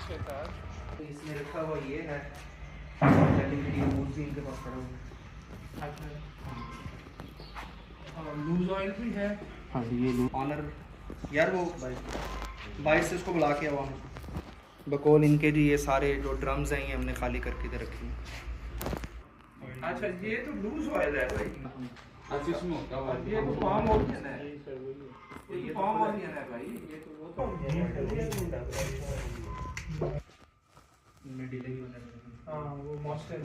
के साथ। तो इसमें रखा हुआ ये है इनके पास पड़ा हुआ। अच्छा, लूज ऑयल भी है। हाँ जी ये लूज ऑनर यार वो बाइक से उसको बुला के आवा बकौल इनके जी ये सारे जो ड्रम्स हैं ये हमने खाली करके दे रखे हैं। अच्छा ये तो लूज ऑयल है भाई। अच्छा इसमें होता है ये तो पाम ऑयल है, ये तो पाम ऑयल है भाई, ये तो वो तो इनमें डिले वगैरह। हाँ वो मॉइस्चर